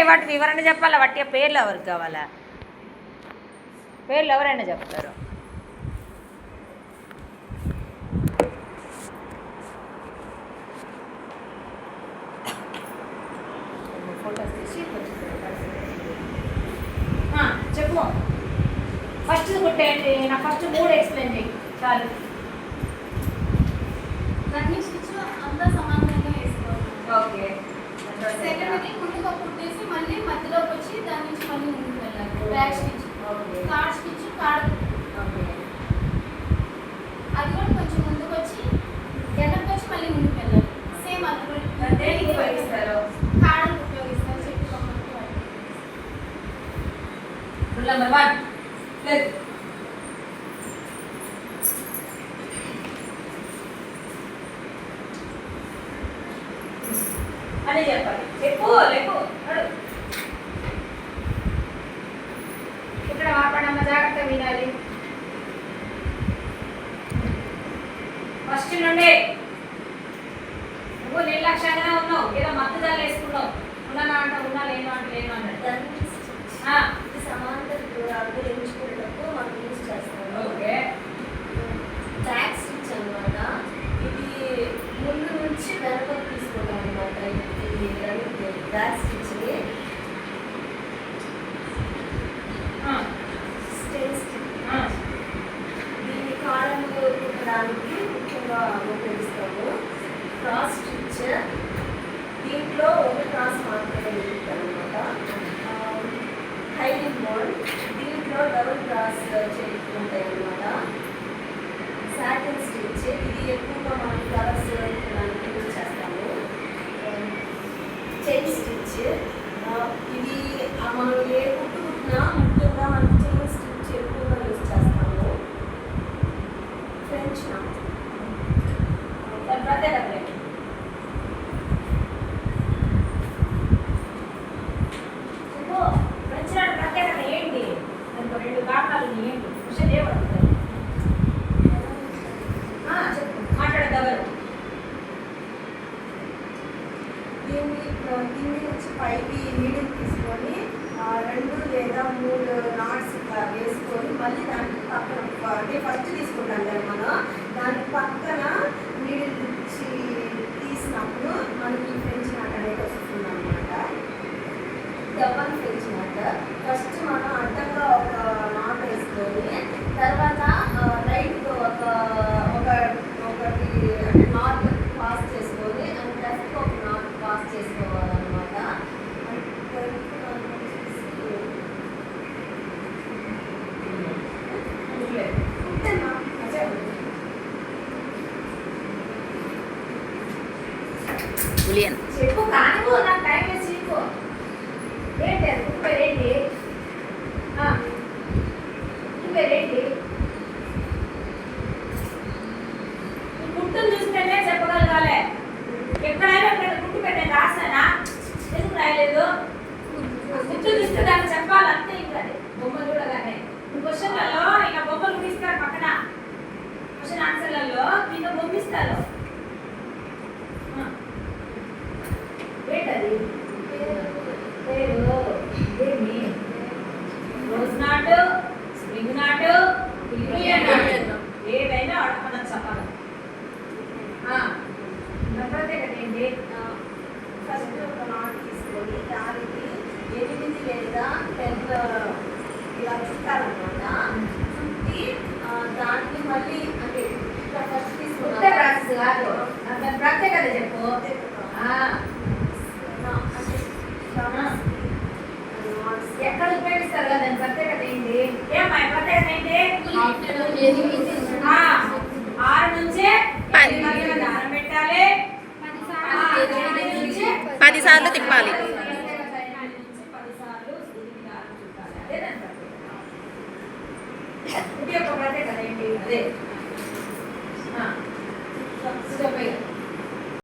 వాటి వివరణ చెప్పాలా? వాటి పేర్లు ఎవరికి కావాలా? పేర్లు ఎవరైనా చెప్తారు. చెప్పు. ఫస్ట్ కుట్టేయండి. నాకు ఫస్ట్ 3 ఎక్స్ప్లెయిన్ చేయి చాలు. అంతా సమానంగా వేసుకోవాలి. ఓకే. సెకండ్ది ముందుగా కుట్టేసి మళ్ళీ మధ్యలోకి వచ్చి దాని నుంచి మళ్ళీ ముందుకు వెళ్ళాలి. Back stitch, card stitch, card. అది కూడా కొంచెం ముందుకు వచ్చి వెనక్కి వచ్చి మళ్ళీ ముందుకు వెళ్ళాలి. సేమ్ అంటే ఉపయోగిస్తారు, కార్డ్ ఉపయోగిస్తారు. చెట్టు కొమ్మకి రూల్ నెంబర్ 1 లేదు. అని చెప్పాలి. చెప్పు లేకు ఇక్కడ మాట్లాడమ్మ, జాగ్రత్తగా వినాలి. ఫస్ట్ నుండి నువ్వు నిర్లక్ష్యంగానే ఉన్నావు, ఏదో మద్దతుదారులు వేసుకున్నావు. ఉన్నానా అంట ఉన్నా, లేను అంటే లేను అన్నట్టు. సమాంతర దూరాలు ఎంచుకునేటప్పుడు మనం యూజ్ చేస్తాం. ఓకే. బ్యాక్ స్టిచ్ అనమాట. ఇది ముందు నుంచి వెనక తీసుకుంటాం అనమాట. ఇది బ్యాక్ స్టిచ్ని స్టెన్ స్టిచ్. దీన్ని కాళ్ళను కుట్టడానికి ముఖ్యంగా ఉపయోగిస్తాము. క్రాస్ స్టిచ్, దీంట్లో ఒక క్రాస్ మాత్రమే ఉంటుంది అనమాట. హైడింగ్ మోడ్, దీంట్లో డబుల్ క్రాస్ ఉంటాయి అన్నమాట. సాటిన్ స్టిచ్, ఇది ఎక్కువగా మనం కలర్స్ వేయడానికి యూజ్ చేస్తాము. చైన్ స్టిచ్, ఇది మనం ఏ కుట్టు కుట్టినా ముఖ్యంగా మనం చైన్ స్టిచ్ ఎక్కువగా యూజ్ చేస్తాము. ఫ్రెంచ్ నాట్ ప్రత్యేకత ప్రత్యేకత ఏంటి? దానికి 2 కారణాలు ఏంటి? విషయం ఏమడుగుతారు? చెప్పు, మాట్లాడగలరు. దీన్ని వచ్చి పైకి నీడిల్ తీసుకొని 2 లేదా 3 నాట్స్ ఇట్లా వేసుకొని మళ్ళీ దానికి పక్కన అంటే ఫస్ట్ తీసుకుంటాం కదా మనం, దాని పక్కన నీడిల్ తీసినప్పుడు మనకి ఫ్రెంచ్ నాట్ అనేది వస్తుంది అనమాట. Double French knot. ఫస్ట్ మనం అడ్డంగా ఒక నాట్ వేసుకొని తర్వాత రైట్ ఒకటి అంటే నాట్ పాస్ చేసుకొని అండ్ లెఫ్ట్ ఒక నాట్ పాస్ చేసుకోవాలన్నమాట. చెప్పు కానీ నాకు టైం వేసి చెప్పు. ఏంటి అది పేరేంటి? పేరేంటి? గుర్తును చూస్తేనే చెప్పగలగాలి. ఎక్కడైనా గుర్తు పెట్టే రాసానా? ఎందుకు రాయలేదు? గుర్తు చూస్తే దాన్ని చెప్పాలి అంతే. ఇంకా బొమ్మలు కూడా కానీ క్వశ్చన్లలో ఇక బొమ్మలు గీస్తారు పక్కన. క్వశ్చన్ ఆన్సర్లలో కింద బొమ్మిస్తారు. ఏంటది పేరు? ఏమి? రోజ్ నాట్, స్ప్రింగ్ నాట్, ఏదైనా మనం చెప్పాలి. ప్రత్యేకత ఏంటి? ఫస్ట్ ఒక నాట్ తీసుకొని దానికి 8 లేదా 10 ఇలా చుట్టాలన్నమాట. చుట్టి దాన్ని మళ్ళీ అంటే ఫస్ట్ తీసుకుంటే ప్రాసెస్ కాదు. దాని ప్రత్యేకత చెప్పు. ఎక్కడ ఉపయోగిస్తారు కదా దాని ప్రత్యేకత ఏంటి? ఏమ్మా ప్రత్యేకత ఏంటి? 6 నుంచి 10 మధ్యలో దారం పెట్టాలి. 10 సార్లు తిప్పాలి. 10 సార్లు దారం చుట్టాలి. అదే దాని ప్రత్యేకత. ఇది ఒక ప్రత్యేకత ఏంటి? అదే